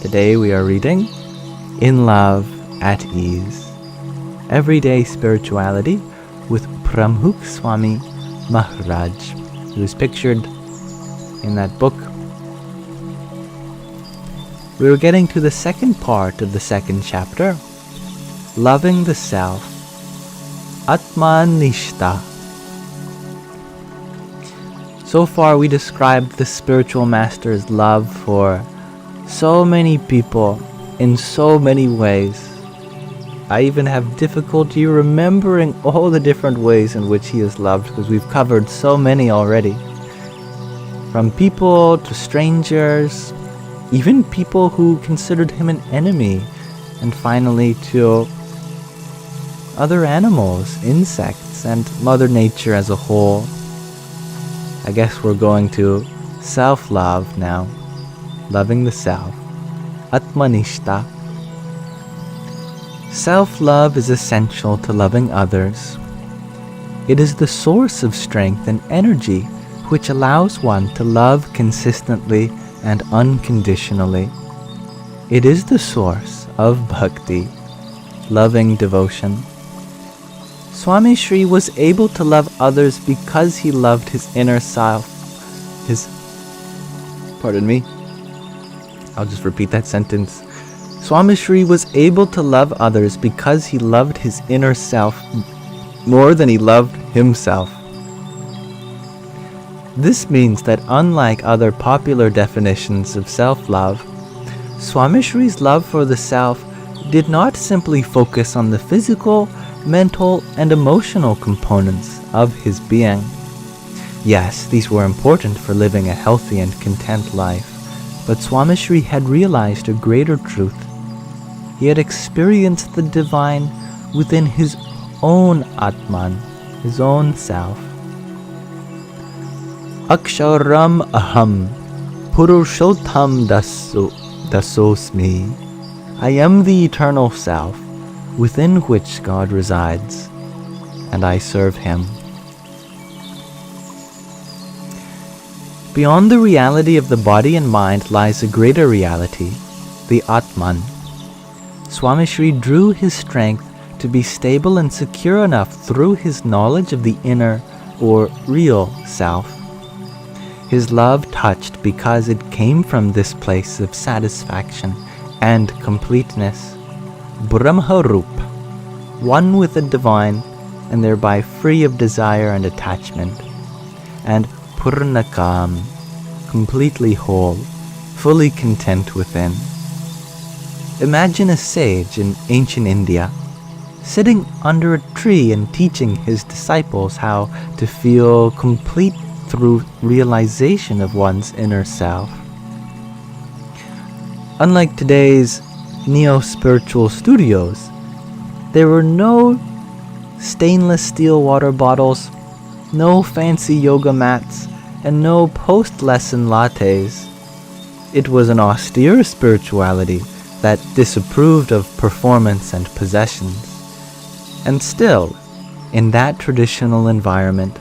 Today we are reading In Love at Ease, Everyday Spirituality with Pramukh Swami Maharaj, who is pictured in that book. We are getting to the second part of the second chapter, Loving the Self, Atmanishta. So far we described the spiritual master's love for so many people in so many ways. I even have difficulty remembering all the different ways in which he is loved because we've covered so many already. From people to strangers, even people who considered him an enemy, and finally to other animals, insects, and Mother Nature as a whole. I guess we're going to self-love now, loving the self, Atmanishta. Self-love is essential to loving others. It is the source of strength and energy which allows one to love consistently and unconditionally. It is the source of bhakti, loving devotion. Swamishri was able to love others because he loved his inner self. I'll just repeat that sentence. Swamishri was able to love others because he loved his inner self more than he loved himself. This means that unlike other popular definitions of self-love, Swamishri's love for the self did not simply focus on the physical, mental, and emotional components of his being. Yes, these were important for living a healthy and content life, but Swamishri had realized a greater truth. He had experienced the divine within his own Atman, his own self. Aksharam aham, Purushottam dasosmi. I am the eternal self, within which God resides, and I serve him. Beyond the reality of the body and mind lies a greater reality, the Atman. Swamishri drew his strength to be stable and secure enough through his knowledge of the inner or real self. His love touched because it came from this place of satisfaction and completeness. Brahmarup, one with the divine and thereby free of desire and attachment, and Purnakam, completely whole, fully content within. Imagine a sage in ancient India, sitting under a tree and teaching his disciples how to feel complete through realization of one's inner self. Unlike today's neo-spiritual studios, there were no stainless steel water bottles, no fancy yoga mats, and no post-lesson lattes. It was an austere spirituality that disapproved of performance and possessions. And still, in that traditional environment,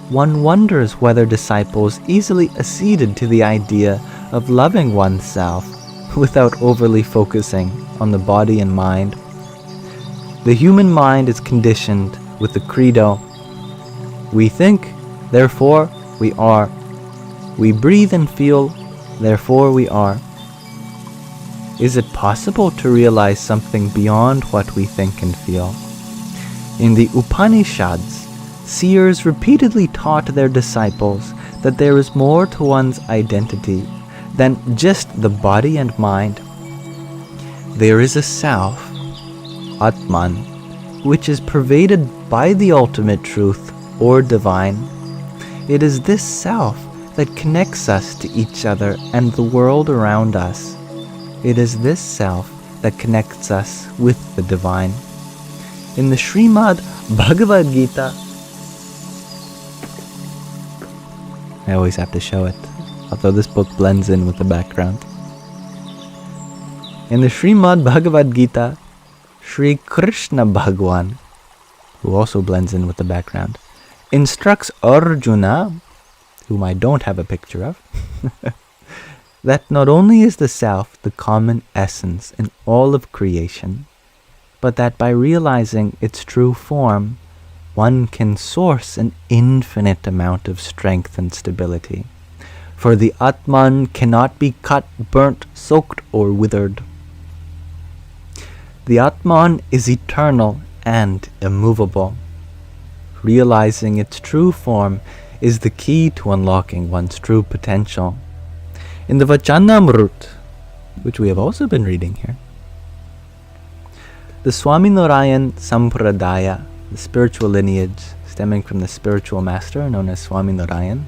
one wonders whether disciples easily acceded to the idea of loving oneself without overly focusing on the body and mind. The human mind is conditioned with the credo, we think, therefore we are. We breathe and feel, therefore we are. Is it possible to realize something beyond what we think and feel? In the Upanishads, seers repeatedly taught their disciples that there is more to one's identity than just the body and mind. There is a self, Atman, which is pervaded by the ultimate truth or divine. It is this self that connects us to each other and the world around us. It is this self that connects us with the divine. In the Srimad Bhagavad Gita, I always have to show it, although this book blends in with the background. In the Srimad Bhagavad Gita, Sri Krishna Bhagwan, who also blends in with the background, instructs Arjuna, whom I don't have a picture of, that not only is the self the common essence in all of creation, but that by realizing its true form, one can source an infinite amount of strength and stability. For the Atman cannot be cut, burnt, soaked, or withered. The Atman is eternal and immovable. Realizing its true form is the key to unlocking one's true potential. In the Vachanamrut, which we have also been reading here, the Swaminarayan Sampradaya, the spiritual lineage stemming from the spiritual master known as Swaminarayan,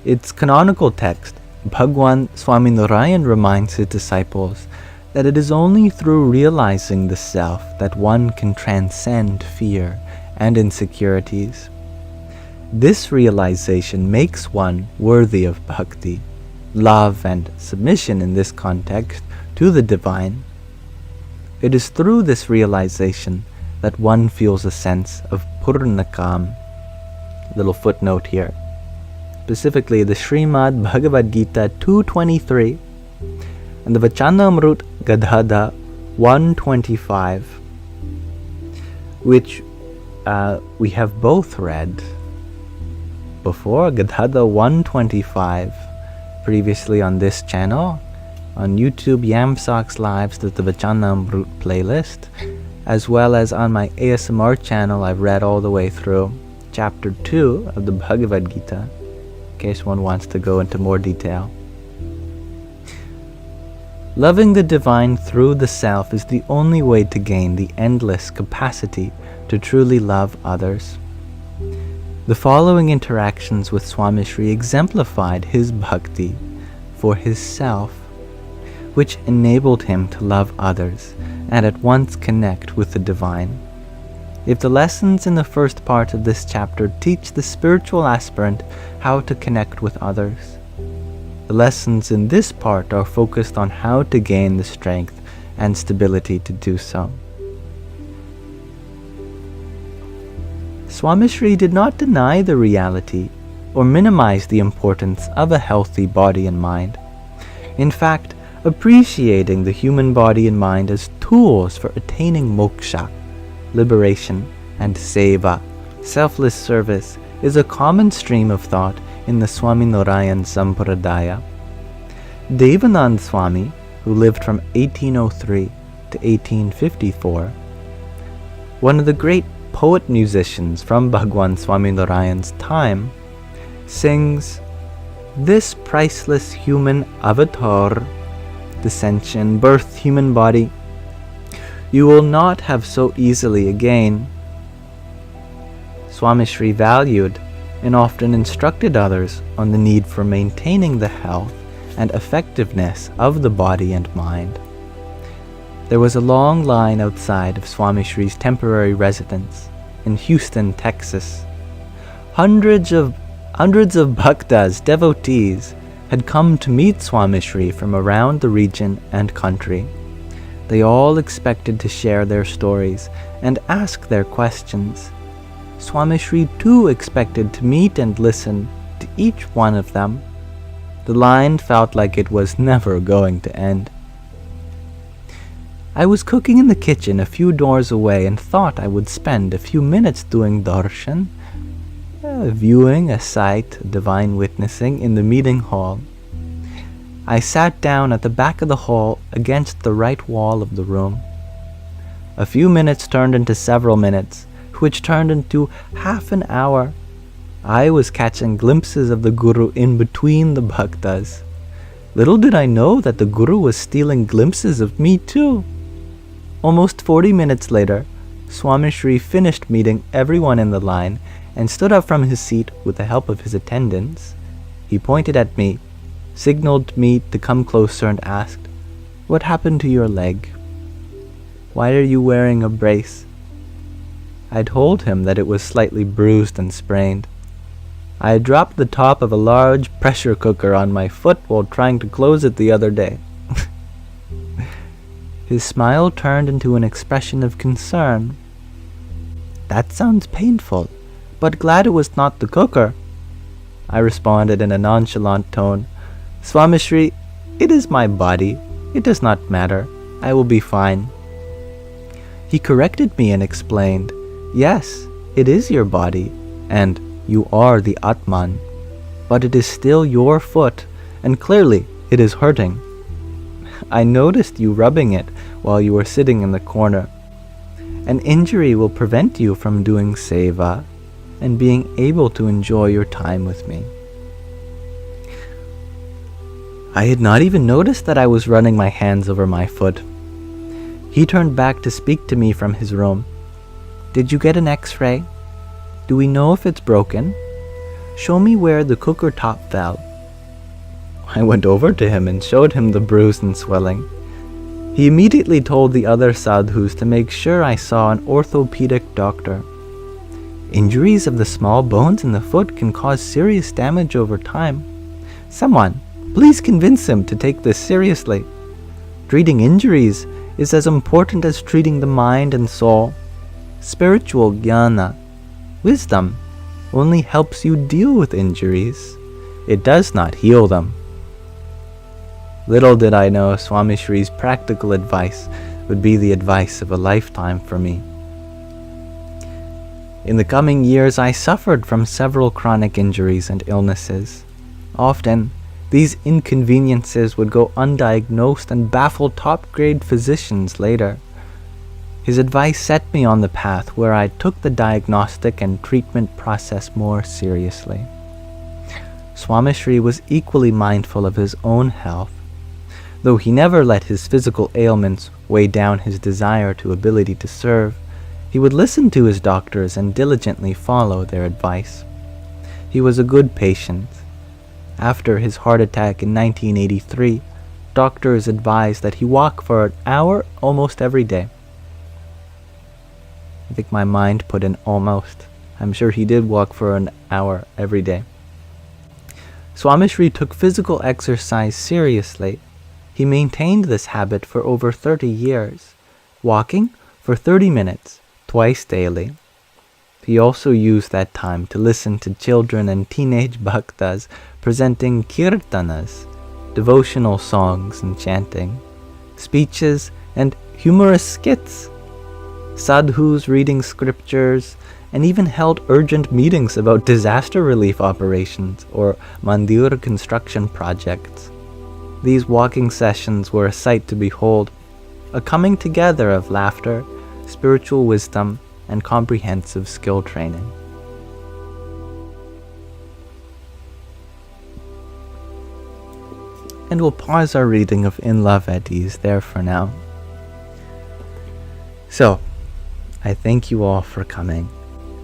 its canonical text, Bhagwan Swaminarayan reminds his disciples that it is only through realizing the self that one can transcend fear and insecurities. This realization makes one worthy of bhakti, love and submission in this context to the divine. It is through this realization that one feels a sense of purnakam. Little footnote here. Specifically the Srimad Bhagavad Gita 2.23 and the Vachanamrut Gadhada 125, which we have both read before. Gadhada 125 previously on this channel. On YouTube Yamsox Lives, there's the Vachanamrut playlist, as well as on my ASMR channel. I've read all the way through chapter 2 of the Bhagavad Gita, in case one wants to go into more detail. Loving the divine through the self is the only way to gain the endless capacity to truly love others. The following interactions with Swamishri exemplified his bhakti for his self, which enabled him to love others and at once connect with the divine. If the lessons in the first part of this chapter teach the spiritual aspirant how to connect with others, the lessons in this part are focused on how to gain the strength and stability to do so. Swamishri did not deny the reality or minimize the importance of a healthy body and mind. In fact, appreciating the human body and mind as tools for attaining moksha, liberation, and seva, selfless service, is a common stream of thought in the Swaminarayan Sampradaya. Devanand Swami, who lived from 1803 to 1854, one of the great poet-musicians from Bhagwan Swaminarayan's time, sings, "This priceless human avatar, dissension, birth, human body, you will not have so easily again." Swamishri valued and often instructed others on the need for maintaining the health and effectiveness of the body and mind. There was a long line outside of Swamishri's temporary residence in Houston, Texas. Hundreds of bhaktas, devotees, had come to meet Swamishri from around the region and country. They all expected to share their stories and ask their questions. Swamishri too expected to meet and listen to each one of them. The line felt like it was never going to end. I was cooking in the kitchen a few doors away and thought I would spend a few minutes doing darshan, viewing a sight of divine witnessing in the meeting hall. I sat down at the back of the hall against the right wall of the room. A few minutes turned into several minutes, which turned into half an hour. I was catching glimpses of the Guru in between the bhaktas. Little did I know that the Guru was stealing glimpses of me too. Almost 40 minutes later, Swamishri finished meeting everyone in the line and stood up from his seat with the help of his attendants. He pointed at me, signaled me to come closer, and asked, "What happened to your leg? Why are you wearing a brace?" I told him that it was slightly bruised and sprained. I had dropped the top of a large pressure cooker on my foot while trying to close it the other day. His smile turned into an expression of concern. "That sounds painful, but glad it was not the cooker," I responded in a nonchalant tone, Swamishri, it is my body. It does not matter. I will be fine. He corrected me and explained, yes, it is your body, and you are the Atman, but it is still your foot, and clearly it is hurting. I noticed you rubbing it while you were sitting in the corner. An injury will prevent you from doing seva and being able to enjoy your time with me. I had not even noticed that I was running my hands over my foot. He turned back to speak to me from his room. Did you get an x-ray? Do we know if it's broken? Show me where the cooker top fell. I went over to him and showed him the bruise and swelling. He immediately told the other sadhus to make sure I saw an orthopedic doctor. Injuries of the small bones in the foot can cause serious damage over time. Someone, please convince him to take this seriously. Treating injuries is as important as treating the mind and soul. Spiritual jnana, wisdom, only helps you deal with injuries. It does not heal them. Little did I know Swamishri's practical advice would be the advice of a lifetime for me. In the coming years, I suffered from several chronic injuries and illnesses. Often, these inconveniences would go undiagnosed and baffle top-grade physicians later. His advice set me on the path where I took the diagnostic and treatment process more seriously. Swamishri was equally mindful of his own health. Though he never let his physical ailments weigh down his desire to ability to serve, he would listen to his doctors and diligently follow their advice. He was a good patient. After his heart attack in 1983, doctors advised that he walk for an hour almost every day. I think my mind put in almost. I'm sure he did walk for an hour every day. Swamishri took physical exercise seriously. He maintained this habit for over 30 years, walking for 30 minutes, twice daily. He also used that time to listen to children and teenage bhaktas presenting kirtanas, devotional songs and chanting, speeches and humorous skits, sadhus reading scriptures, and even held urgent meetings about disaster relief operations or mandir construction projects. These walking sessions were a sight to behold, a coming together of laughter, spiritual wisdom, and comprehensive skill training. And we'll pause our reading of In Love at Ease there for now. So, I thank you all for coming.